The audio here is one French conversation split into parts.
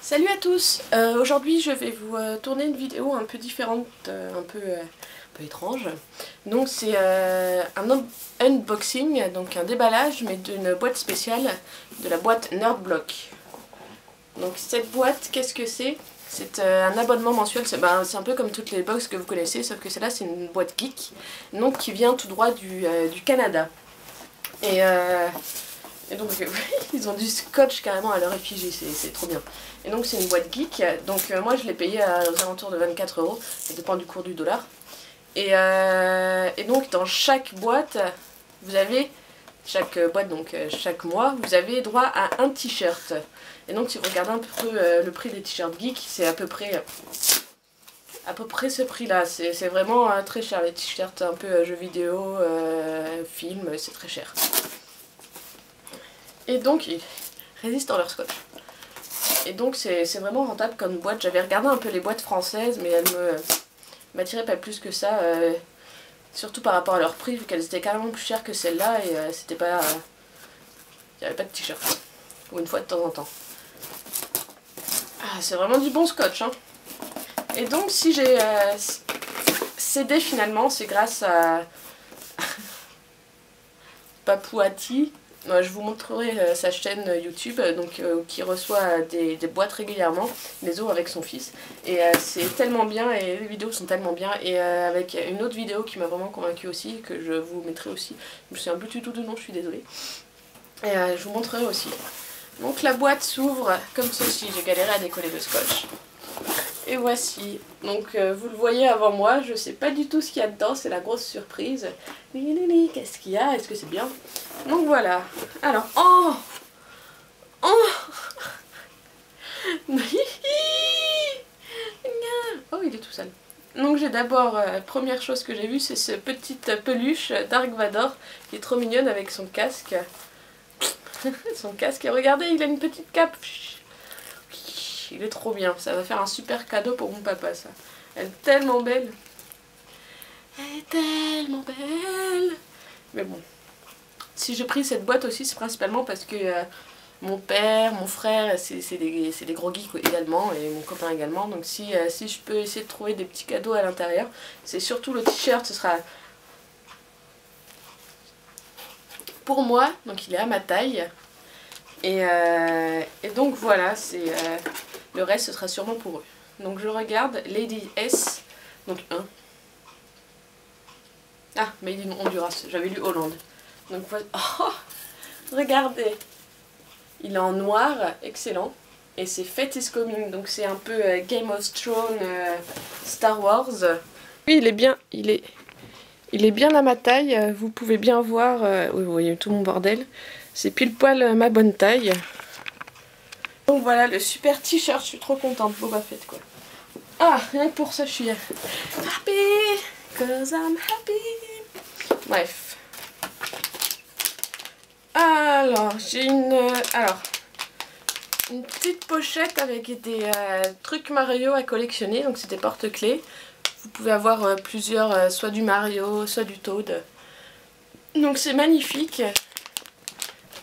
Salut à tous, aujourd'hui je vais vous tourner une vidéo un peu différente, un peu étrange. Donc c'est un unboxing, donc un déballage mais d'une boîte spéciale, de la boîte Nerdblock. Donc cette boîte, qu'est-ce que c'est? C'est un abonnement mensuel, c'est un peu comme toutes les box que vous connaissez, sauf que celle-là c'est une boîte geek, donc qui vient tout droit du Canada. Et donc ils ont du scotch carrément à leur effigie, c'est trop bien. Et donc c'est une boîte geek, donc moi je l'ai payée aux alentours de 24 €, ça dépend du cours du dollar. Et donc dans chaque boîte, vous avez, chaque boîte, donc chaque mois, vous avez droit à un t-shirt. Et donc si vous regardez un peu le prix des t-shirts geek, c'est à peu près ce prix là, c'est vraiment très cher, les t-shirts un peu jeux vidéo, films, c'est très cher. Et donc ils résistent en leur scotch. Et donc c'est vraiment rentable comme boîte. J'avais regardé un peu les boîtes françaises, mais elles m'attiraient pas plus que ça. Surtout par rapport à leur prix, vu qu'elles étaient carrément plus chères que celle-là, et c'était pas... il n'y avait pas de t-shirt. Ou une fois de temps en temps. Ah, c'est vraiment du bon scotch, hein. Et donc si j'ai cédé finalement, c'est grâce à Papouati. Je vous montrerai sa chaîne YouTube, donc qui reçoit des boîtes régulièrement, les os avec son fils. Et c'est tellement bien, et les vidéos sont tellement bien. Et avec une autre vidéo qui m'a vraiment convaincue aussi, que je vous mettrai aussi. Je me souviens plus du tout de nom, je suis désolée. Et je vous montrerai aussi. Donc la boîte s'ouvre comme ceci, j'ai galéré à décoller le scotch. Et voici, donc vous le voyez avant moi, je sais pas du tout ce qu'il y a dedans, c'est la grosse surprise. Qu'est-ce qu'il y a? Est-ce que c'est bien? Donc voilà, alors, oh il est tout sale. Donc j'ai d'abord, première chose que j'ai vue, c'est cette petite peluche Dark Vador, qui est trop mignonne avec son casque. Son casque, et regardez, il a une petite cape. Il est trop bien, ça va faire un super cadeau pour mon papa, ça. Elle est tellement belle. Elle est tellement belle. Mais bon, si j'ai pris cette boîte aussi, c'est principalement parce que mon père, mon frère, c'est des gros geeks également, et mon copain également. Donc si je peux essayer de trouver des petits cadeaux à l'intérieur, c'est surtout le t-shirt, ce sera pour moi, donc il est à ma taille. Et donc voilà, le reste ce sera sûrement pour eux. Donc je regarde Lady S, donc 1. Ah, Made in Honduras, j'avais lu Hollande. Donc voilà, oh, regardez, il est en noir, excellent. Et c'est Fate is Coming, donc c'est un peu Game of Thrones, Star Wars. Oui, il est bien à ma taille, vous pouvez bien voir, oui, vous voyez tout mon bordel. C'est pile poil ma bonne taille. Donc voilà le super t-shirt, je suis trop contente, Boba Fett quoi. Ah, rien que pour ça je suis happy, cause I'm happy. Bref. Alors, j'ai une petite pochette avec des trucs Mario à collectionner, donc c'est des porte-clés. Vous pouvez avoir plusieurs, soit du Mario, soit du Toad. Donc c'est magnifique.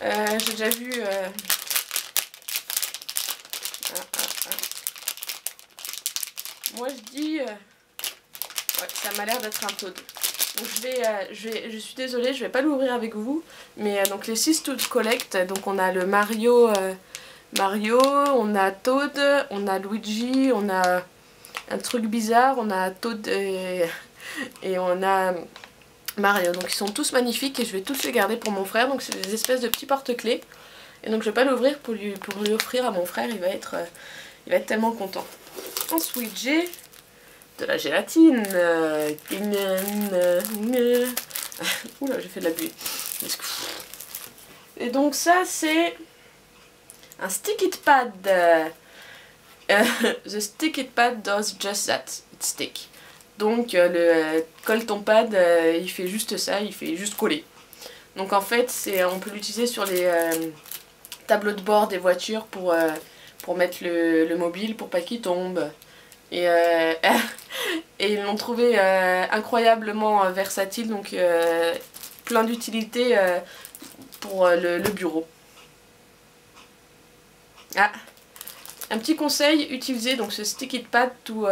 J'ai déjà vu... Moi je dis... ouais, ça m'a l'air d'être un Toad. Donc je suis désolée, je vais pas l'ouvrir avec vous. Mais donc les 6 Toad Collect, donc on a le Mario, on a Toad, on a Luigi, on a un truc bizarre, on a Toad et on a Mario. Donc ils sont tous magnifiques et je vais tous les garder pour mon frère. Donc c'est des espèces de petits porte-clés. Et donc je vais pas l'ouvrir pour lui offrir à mon frère, il va être tellement content. Ensuite j'ai de la gélatine. Oula, j'ai fait de la buée. Et donc ça c'est un stick it pad. The stick it pad does just that. It stick. Donc colle ton pad, il fait juste ça, il fait juste coller. Donc en fait on peut l'utiliser sur les tableaux de bord des voitures pour mettre le mobile pour pas qu'il tombe. Et ils l'ont trouvé incroyablement versatile, donc plein d'utilité pour le bureau. Ah, Un petit conseil, utilisez donc ce Stick It Pad pour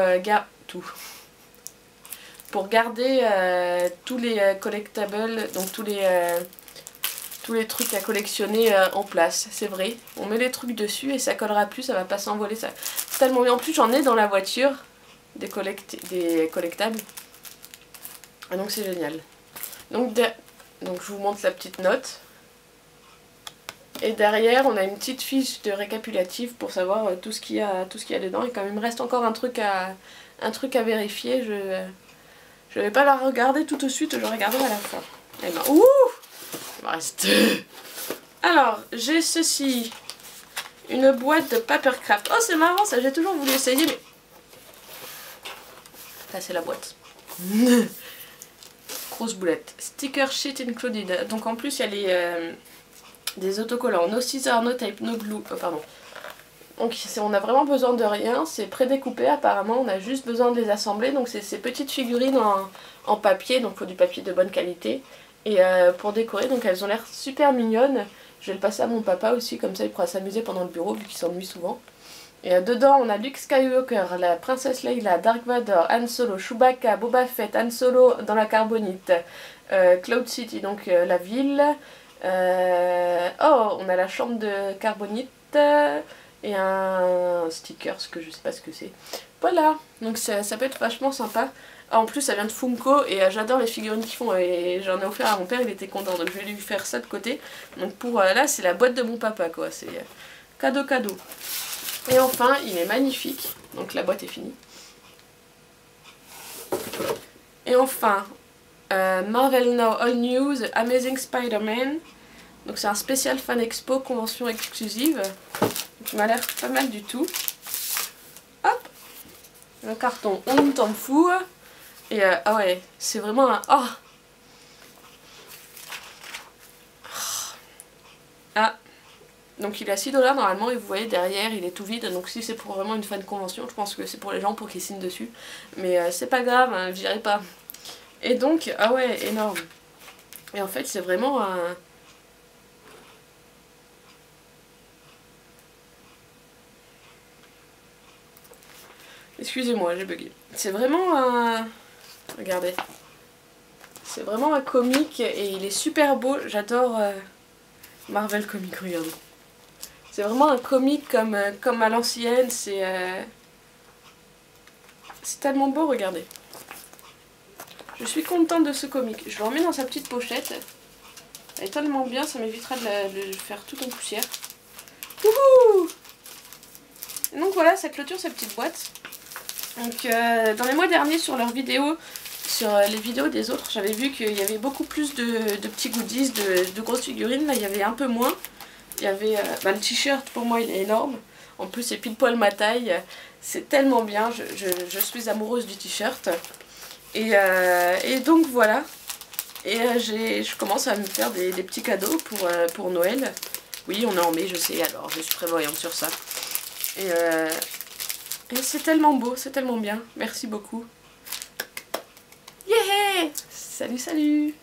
garder tous les collectables, donc tous les trucs à collectionner en place, c'est vrai. On met les trucs dessus et ça collera plus, ça va pas s'envoler. Ça... tellement bien. En plus j'en ai dans la voiture des collectables. Et donc c'est génial. Donc je vous montre la petite note. Et derrière on a une petite fiche de récapitulatif pour savoir tout ce qu'il y a dedans. Et quand il me reste encore un truc à vérifier, je vais pas la regarder tout de suite, je vais regarder à la fin. Et ben, ouh, il me reste deux. Alors, j'ai ceci. Une boîte de Papercraft. Oh, c'est marrant, ça, j'ai toujours voulu essayer, mais... ça, c'est la boîte. Grosse boulette. Sticker sheet included. Donc, en plus, il y a des autocollants. No scissors, no tape, no glue. Oh, pardon. Donc, on a vraiment besoin de rien. C'est prédécoupé, apparemment. On a juste besoin de les assembler. Donc, c'est ces petites figurines en papier. Donc, il faut du papier de bonne qualité. Et pour décorer, donc elles ont l'air super mignonnes. Je vais le passer à mon papa aussi, comme ça il pourra s'amuser pendant le bureau vu qu'il s'ennuie souvent. Et dedans on a Luke Skywalker, la princesse Leia, Dark Vador, Han Solo, Chewbacca, Boba Fett, Han Solo dans la carbonite, Cloud City, donc la ville. Oh, on a la chambre de carbonite et un sticker, ce que je sais pas ce que c'est. Voilà, donc ça peut être vachement sympa. En plus ça vient de Funko et j'adore les figurines qu'ils font et j'en ai offert à mon père, il était content, donc je vais lui faire ça de côté. Donc pour là c'est la boîte de mon papa quoi, c'est cadeau. Et enfin il est magnifique, donc la boîte est finie. Et enfin Marvel Now All News Amazing Spider-Man. Donc c'est un spécial fan expo, convention exclusive, qui m'a l'air pas mal du tout. Hop, le carton on t'en fout. Et ah ouais, c'est vraiment un... Oh. Ah. Donc il est à 6 $ normalement et vous voyez derrière il est tout vide. Donc si c'est pour vraiment une fan convention, je pense que c'est pour les gens pour qu'ils signent dessus. Mais c'est pas grave, hein, je dirais pas. Et donc, ah ouais, énorme. Et en fait c'est vraiment un... Excusez-moi, j'ai bugué. C'est vraiment un... Regardez. C'est vraiment un comic et il est super beau. J'adore Marvel Comics, regardez. C'est vraiment un comic comme à l'ancienne. C'est tellement beau, regardez. Je suis contente de ce comic. Je le remets dans sa petite pochette. Elle est tellement bien, ça m'évitera de le faire tout en poussière. Wouhou! Donc voilà, ça clôture cette petite boîte. Donc dans les mois derniers sur leurs vidéos, sur les vidéos des autres, j'avais vu qu'il y avait beaucoup plus de petits goodies, de grosses figurines. Là il y avait un peu moins. Il y avait le t-shirt, pour moi il est énorme. En plus c'est pile poil ma taille. C'est tellement bien, je suis amoureuse du t-shirt. Et donc voilà. Et je commence à me faire des petits cadeaux pour Noël. Oui, on est en mai, je sais, alors je suis prévoyante sur ça. Et c'est tellement beau, c'est tellement bien. Merci beaucoup. Yeah! Salut, salut!